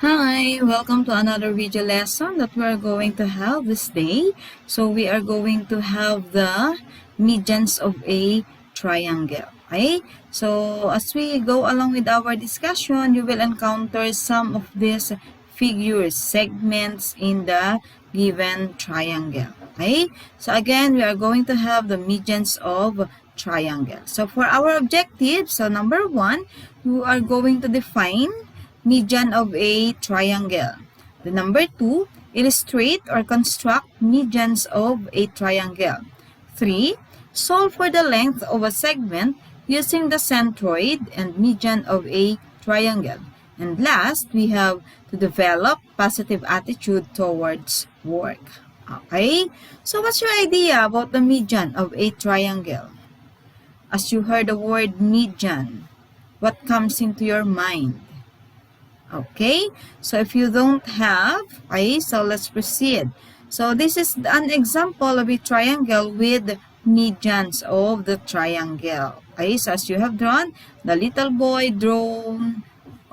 Hi, welcome to another video lesson that we're going to have this day. So we are going to have the medians of a triangle. Okay? So as we go along with our discussion, you will encounter some of these figures, segments in the given triangle. Okay? So again, we are going to have the medians of triangle. So for our objective, so number 1, you are going to define median of a triangle. The number 2, illustrate or construct medians of a triangle. 3, solve for the length of a segment using the centroid and median of a triangle. And last, we have to develop positive attitude towards work. Okay? So what's your idea about the median of a triangle? As you heard the word median, what comes into your mind? Okay, so if you don't have, okay, so let's proceed. So this is an example of a triangle with medians of the triangle. Okay, so as you have drawn, the little boy drew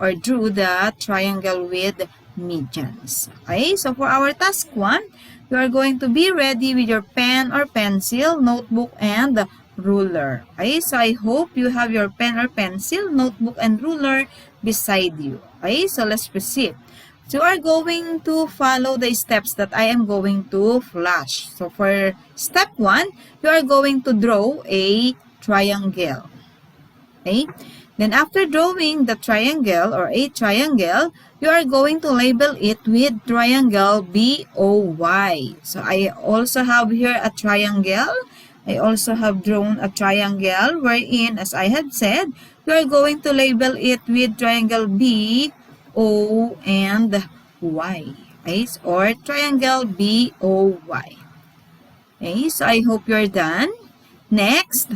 the triangle with medians. Okay, so for our task 1, you are going to be ready with your pen or pencil, notebook, and ruler. Okay, so I hope you have your pen or pencil, notebook, and ruler beside you. Okay, so let's proceed. So you are going to follow the steps that I am going to flash. So for step 1, you are going to draw a triangle. Okay, then after drawing the triangle or a triangle, you are going to label it with triangle BOY. So I also have here a triangle. I also have drawn a triangle wherein, as I had said, you are going to label it with triangle B, O, and Y. Okay? Or triangle BOY. Okay, so I hope you're done. Next,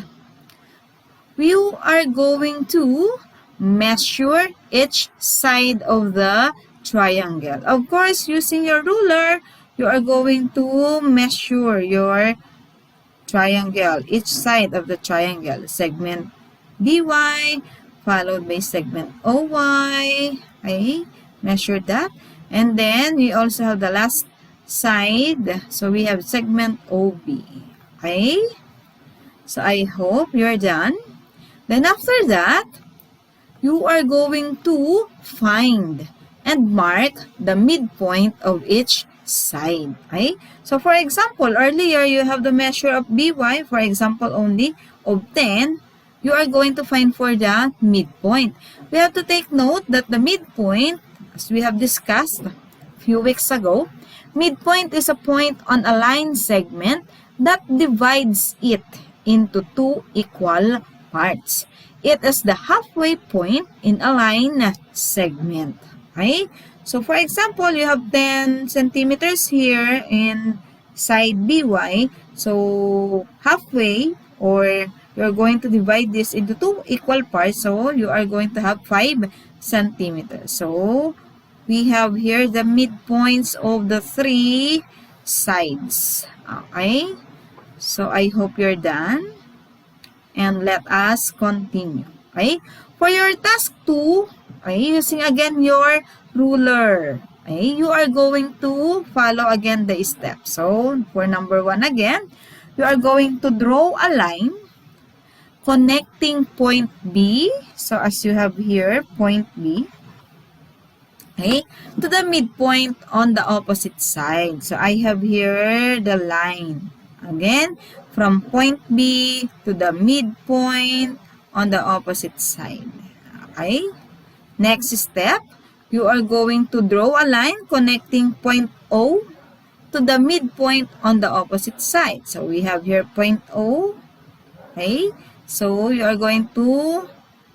you are going to measure each side of the triangle. Of course, using your ruler, you are going to measure your triangle, each side of the triangle, segment BY followed by segment OY. Okay, measure that. And then we also have the last side, so we have segment OB. Okay, so I hope you're done. Then after that, you are going to find and mark the midpoint of each side. Okay? So for example, earlier you have the measure of BY, for example only, of 10. You are going to find for the midpoint. We have to take note that the midpoint, as we have discussed a few weeks ago, midpoint is a point on a line segment that divides it into two equal parts. It is the halfway point in a line segment. Okay? So for example, you have 10 centimeters here in side BY. So halfway, or you're going to divide this into two equal parts. So you are going to have 5 centimeters. So we have here the midpoints of the 3 sides. Okay? So I hope you're done. And let us continue. Okay? For your task 2, okay, using again your ruler, okay, you are going to follow again the steps. So, for number 1 again, you are going to draw a line connecting point B. So, as you have here, point B, okay, to the midpoint on the opposite side. So, I have here the line. Again, from point B to the midpoint on the opposite side. Okay? Next step, you are going to draw a line connecting point O to the midpoint on the opposite side. So, we have here point O. Okay? So, you are going to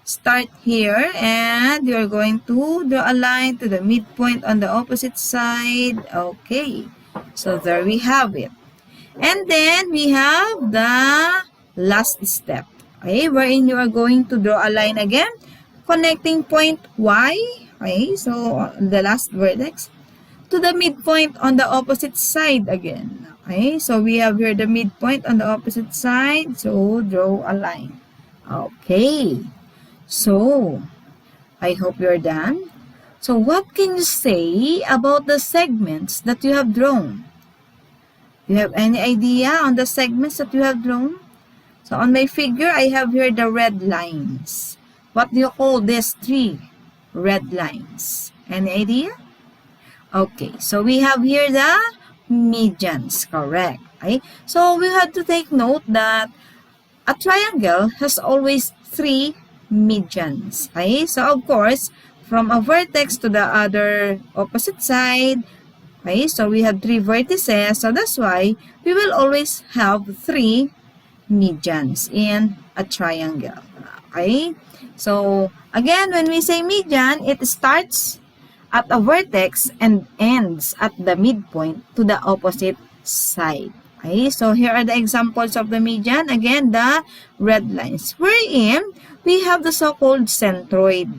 start here and you are going to draw a line to the midpoint on the opposite side. Okay. So, there we have it. And then, we have the last step, okay, wherein you are going to draw a line again, connecting point Y, okay, so the last vertex, to the midpoint on the opposite side again. Okay, so we have here the midpoint on the opposite side, so draw a line. Okay, so I hope you're done. So what can you say about the segments that you have drawn? You have any idea on the segments that you have drawn? So on my figure, I have here the red lines. What do you call these three red lines? Any idea? Okay, so we have here the medians, correct. Okay? So we have to take note that a triangle has always three medians. Okay? So of course, from a vertex to the other opposite side, okay, so we have three vertices, so that's why we will always have three medians in a triangle. Okay? So, again, when we say median, it starts at a vertex and ends at the midpoint to the opposite side. Okay? So, here are the examples of the median. Again, the red lines. Wherein, we have the so-called centroid.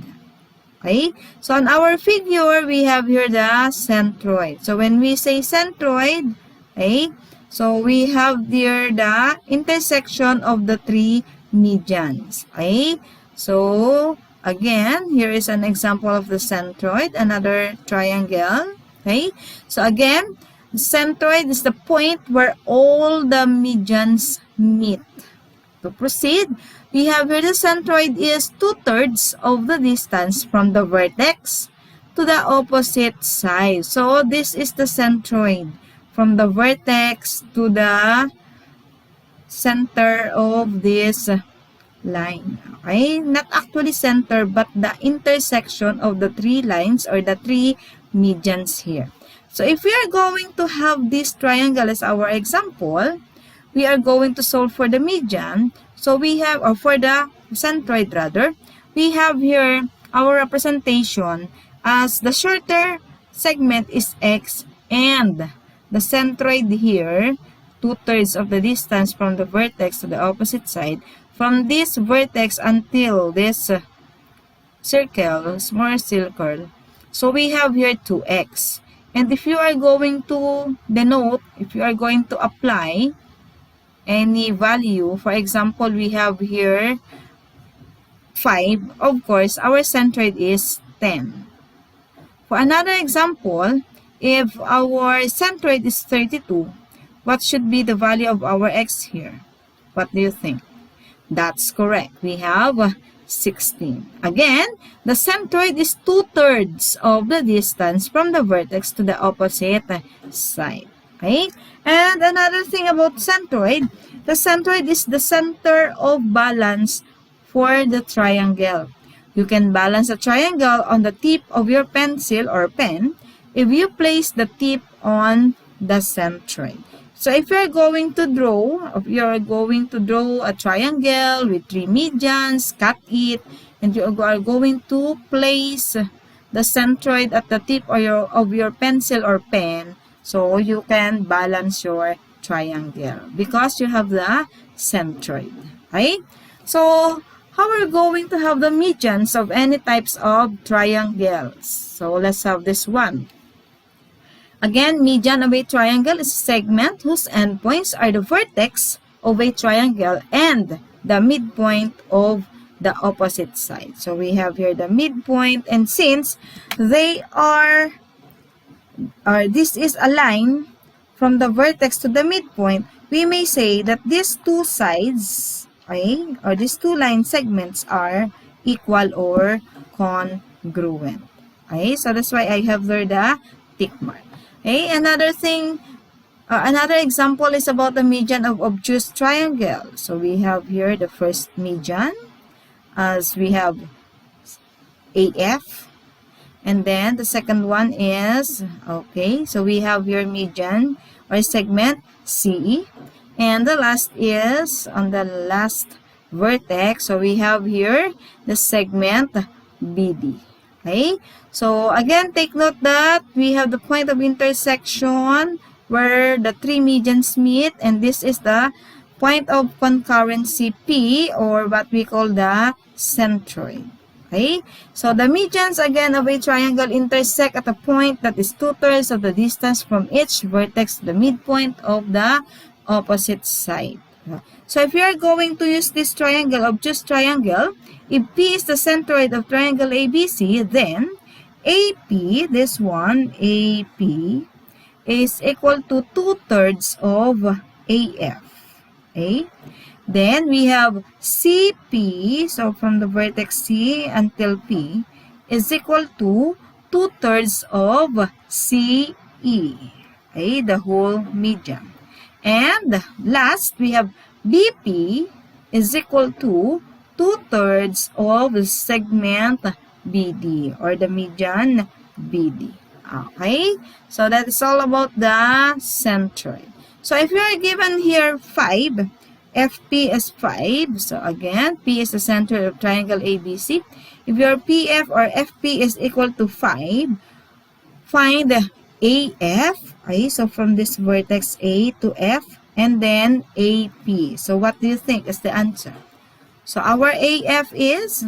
Okay? So, on our figure, we have here the centroid. So, when we say centroid, okay, so we have here the intersection of the three medians. Okay? So, again, here is an example of the centroid, another triangle. Okay? So, again, the centroid is the point where all the medians meet. To proceed, we have here the centroid is 2/3 of the distance from the vertex to the opposite side. So, this is the centroid from the vertex to the center of this line. Okay? Not actually center, but the intersection of the three lines or the three medians here. So, if we are going to have this triangle as our example, we are going to solve for the median. So, we have, or for the centroid rather, we have here our representation as the shorter segment is x and the centroid here, 2/3 of the distance from the vertex to the opposite side, from this vertex until this circle, small circle. So we have here 2x. And if you are going to denote, if you are going to apply any value, for example, we have here 5, of course, our centroid is 10. For another example, if our centroid is 32, what should be the value of our x here? What do you think? That's correct. We have 16. Again, the centroid is 2/3 of the distance from the vertex to the opposite side. Okay? And another thing about centroid, the centroid is the center of balance for the triangle. You can balance a triangle on the tip of your pencil or pen if you place the tip on the centroid. So if you're going to draw, a triangle with three medians, cut it, and you are going to place the centroid at the tip of your pencil or pen, so you can balance your triangle because you have the centroid. Okay? So how are we going to have the medians of any types of triangles? So let's have this one. Again, median of a triangle is a segment whose endpoints are the vertex of a triangle and the midpoint of the opposite side. So we have here the midpoint, and since they are, or this is a line from the vertex to the midpoint, we may say that these two sides, okay, or these two line segments are equal or congruent. Okay, so that's why I have there the tick mark. Okay, another thing, another example is about the median of obtuse triangle. So we have here the first median, as we have AF, and then the second one is, okay, so we have here median or segment CE, and the last is on the last vertex, so we have here the segment BD. Okay, so again, take note that we have the point of intersection where the three medians meet, and this is the point of concurrency P, or what we call the centroid. Okay, so the medians again of a triangle intersect at a point that is 2/3 of the distance from each vertex to the midpoint of the opposite side. So if you are going to use this triangle, obtuse triangle, if P is the centroid of triangle ABC, then AP, this one, AP, is equal to 2/3 of AF. Okay? Then, we have CP, so from the vertex C until P, is equal to 2/3 of CE. Okay? The whole median. And last, we have BP is equal to 2/3 of segment BD or the median BD. Okay? So that is all about the centroid. So if you are given here 5, FP is 5. So again, P is the center of triangle ABC. If your PF or FP is equal to 5, find AF. Okay, so from this vertex A to F and then AP. So what do you think is the answer? So our AF is,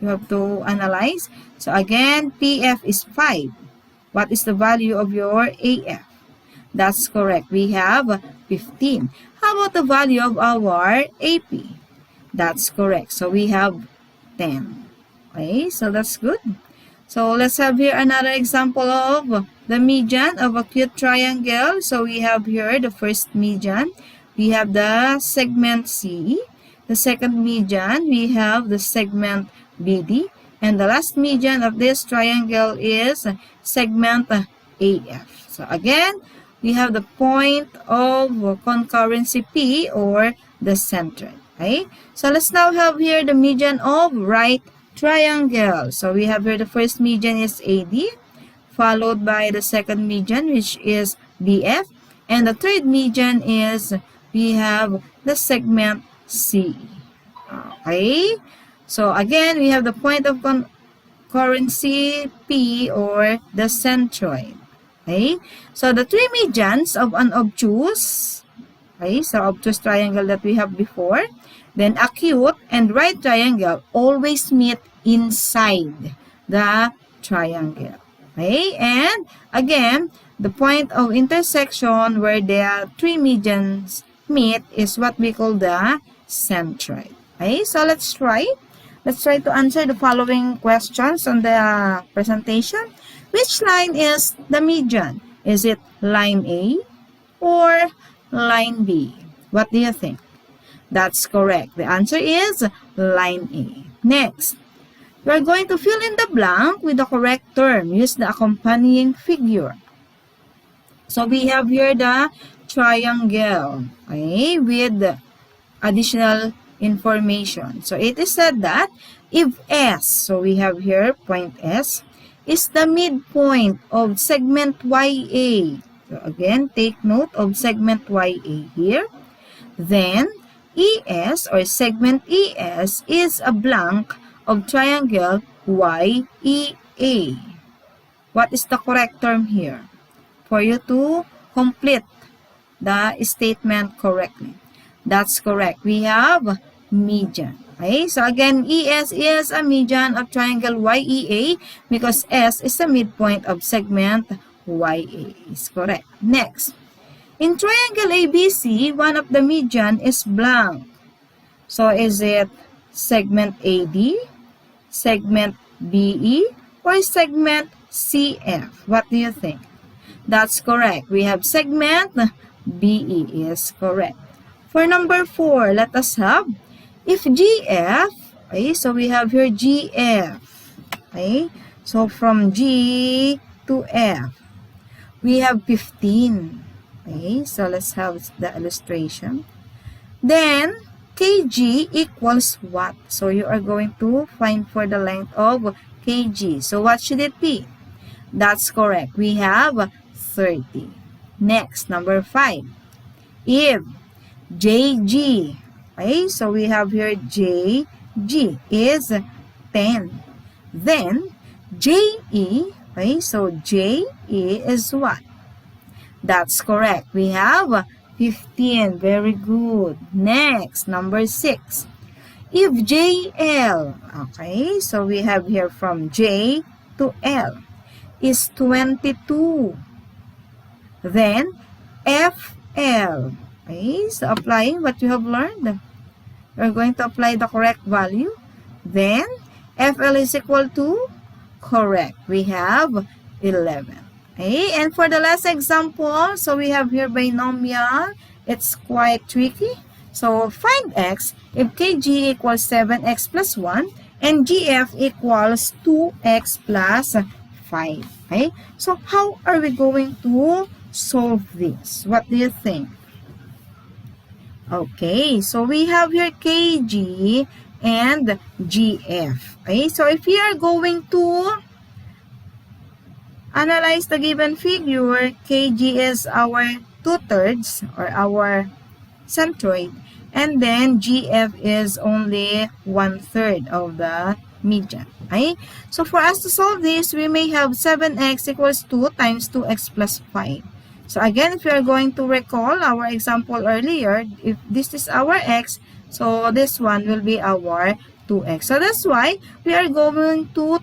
you have to analyze. So again, PF is 5. What is the value of your AF? That's correct. We have 15. How about the value of our AP? That's correct. So we have 10. Okay, so that's good. So let's have here another example of the median of acute triangle. So we have here the first median. We have the segment C. The second median, we have the segment BD. And the last median of this triangle is segment AF. So again, we have the point of concurrency P or the center. Okay? So let's now have here the median of right triangle. So we have here the first median is AD, followed by the second median, which is BF. And the third median is, we have the segment C. Okay? So again, we have the point of concurrency P or the centroid. Okay? So the three medians of an obtuse, okay, so obtuse triangle that we have before, then acute and right triangle always meet inside the triangle. Okay? And again, the point of intersection where the three medians meet is what we call the centroid. Okay? So let's try. Let's try to answer the following questions on the presentation. Which line is the median? Is it line A or line B? What do you think? That's correct. The answer is line A. Next, we are going to fill in the blank with the correct term. Use the accompanying figure. So we have here the triangle, okay, with additional information. So it is said that if S, so we have here point S, is the midpoint of segment YA. So again, take note of segment YA here. Then, ES or segment ES is a blank of triangle YEA. What is the correct term here? For you to complete the statement correctly. That's correct. We have median. Okay, so again, ES is a median of triangle YEA because S is the midpoint of segment YA. Is correct. Next, in triangle ABC, one of the median is blank. So is it segment AD, segment BE, or segment CF? What do you think? That's correct. We have segment BE is correct. For number 4, let us have if GF, okay, so we have here GF, okay, so from G to F, we have 15, okay, so let's have the illustration. Then, KG equals what? So you are going to find for the length of KG. So what should it be? That's correct. We have 30. Next, number 5. If JG, okay, so we have here JG is 10. Then, JE, okay, so JE is what? That's correct. We have 15. Very good. Next, number 6. If JL, okay, so we have here from J to L is 22. Then, FL, okay, so applying what you have learned. We're going to apply the correct value. Then, FL is equal to Correct. We have 11. Okay, and for the last example, so we have here binomial. It's quite tricky. So find x if kg equals 7x plus 1 and gf equals 2x plus 5. Okay, so how are we going to solve this? What do you think? Okay, so we have here kg and gf. Okay, so if we are going to analyze the given figure, kg is our 2/3 or our centroid, and then gf is only 1/3 of the median. Okay? So for us to solve this, we may have 7x equals 2 times 2x plus 5. So again, if we are going to recall our example earlier, if this is our x, so this one will be our 2x. So that's why we are going to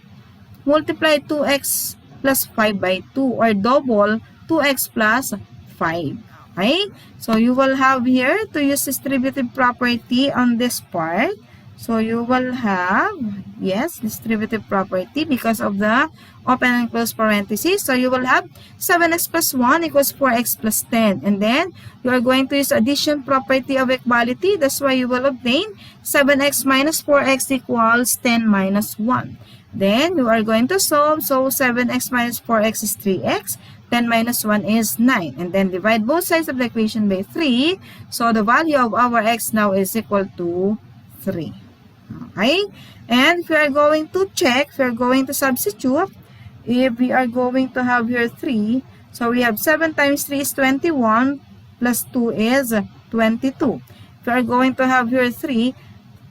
multiply 2x plus 5 by 2 or double 2x plus 5. Okay? So you will have here to use distributive property on this part. So you will have, yes, distributive property because of the open and close parentheses. So you will have 7x plus 1 equals 4x plus 10. And then you are going to use addition property of equality. That's why you will obtain 7x minus 4x equals 10 minus 1. Then you are going to solve. So 7x minus 4x is 3x. 10 minus 1 is 9. And then divide both sides of the equation by 3. So the value of our x now is equal to 3. Okay? And if we are going to check, if we are going to substitute, if we are going to have here 3, so we have 7 times 3 is 21, plus 2 is 22. If we are going to have here 3,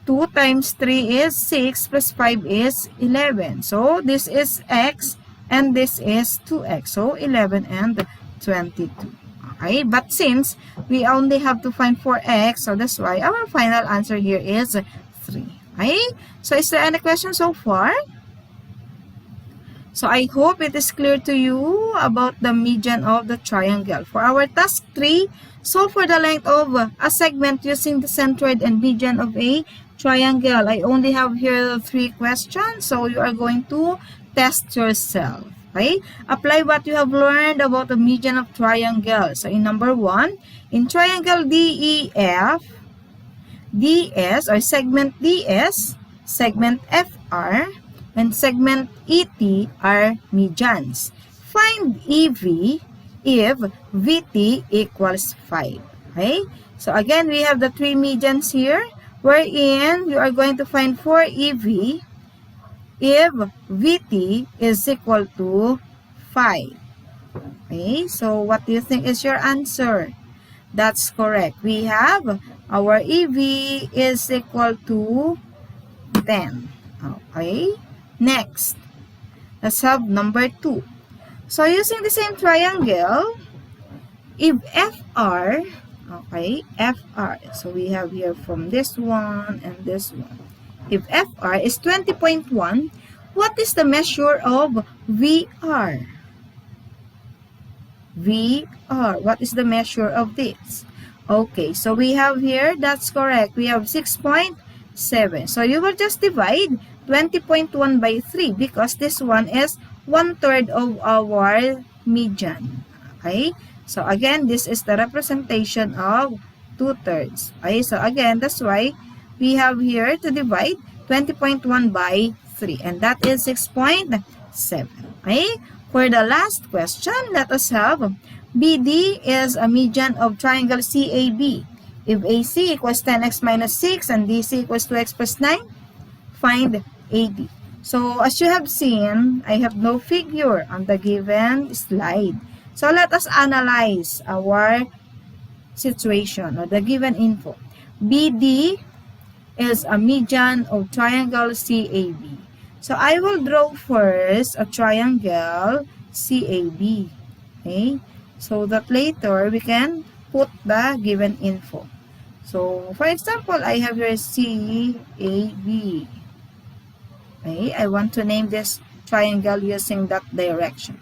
2 times 3 is 6, plus 5 is 11. So this is x, and this is 2x. So 11 and 22. Okay, but since we only have to find 4x, so that's why our final answer here is 3. Okay, so is there any question so far? So I hope it is clear to you about the median of the triangle. For our task 3, solve for the length of a segment using the centroid and median of a triangle. I only have here 3 questions, so you are going to test yourself. Okay? Apply what you have learned about the median of triangle. So in number 1, in triangle DEF, DS or segment DS, segment FR, and segment ET are medians. Find EV if VT equals 5. Okay? So again, we have the 3 medians here, wherein you are going to find for EV if VT is equal to 5. Okay? So what do you think is your answer? That's correct. We have our EV is equal to 10. Okay? Next, let's have number 2. So using the same triangle, if FR, okay, FR, so we have here from this one and this one. If FR is 20.1, what is the measure of VR? VR, what is the measure of this? Okay, so we have here, that's correct, we have 6.7. So you will just divide 20.1 by 3 because this one is 1/3 of our median. Okay, so again, this is the representation of 2/3. Okay, so again, that's why we have here to divide 20.1 by 3, and that is 6.7. Okay, for the last question, let us have BD is a median of triangle CAB. If AC equals 10x minus 6 and DC equals 2x plus 9, find AD. So as you have seen, I have no figure on the given slide. So let us analyze our situation or the given info. BD is a median of triangle CAB. So I will draw first a triangle CAB. Okay? So that later we can put the given info. So for example, I have here CAB. Okay? I want to name this triangle using that direction.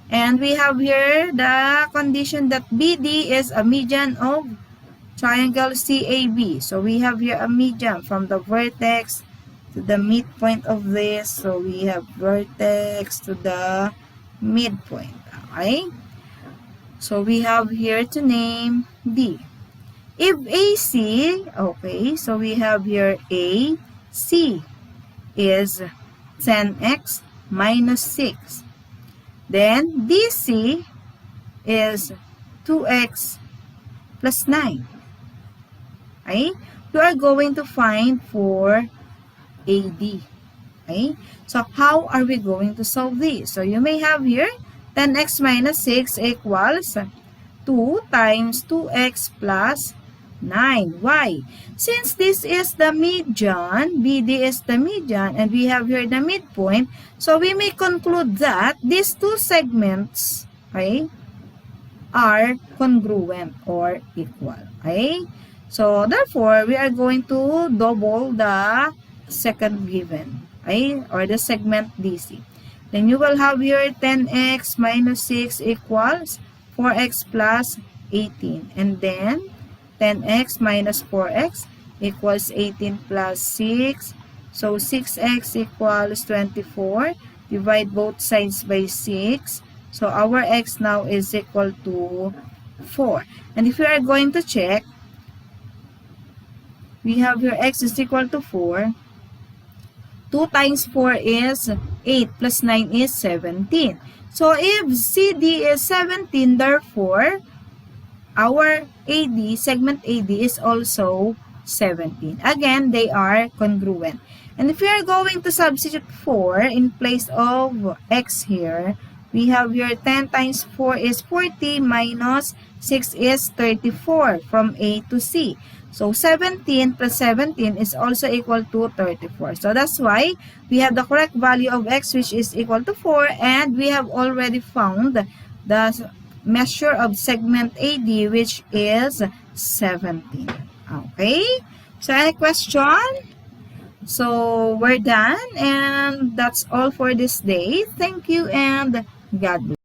And we have here the condition that BD is a median of triangle CAB. So we have here a median from the vertex to the midpoint of this. So we have vertex to the midpoint. Okay? So we have here to name D. If AC, okay, so we have here AC is 10x minus 6. Then DC is 2x plus 9. Okay? You are going to find for AD. Okay? So, how are we going to solve this? So, you may have here 10x minus 6 equals 2 times 2x plus 9. Why? Since this is the median, BD is the median, and we have here the midpoint, so we may conclude that these two segments, okay, are congruent or equal. Okay? So, therefore, we are going to double the second given, okay, or the segment DC. Then you will have here 10x minus 6 equals 4x plus 18. And then 10x minus 4x equals 18 plus 6. So 6x equals 24. Divide both sides by 6. So our x now is equal to 4. And if we are going to check, we have here x is equal to 4. 2 times 4 is 8 plus 9 is 17. So if CD is 17, therefore, our AD, segment AD is also 17. Again, they are congruent. And if we are going to substitute 4 in place of x here, we have here 10 times 4 is 40 minus 6 is 34 from A to C. So 17 plus 17 is also equal to 34. So that's why we have the correct value of x, which is equal to 4, and we have already found the measure of segment AD, which is 17. Okay? So any question? So we're done, and that's all for this day. Thank you, and God bless.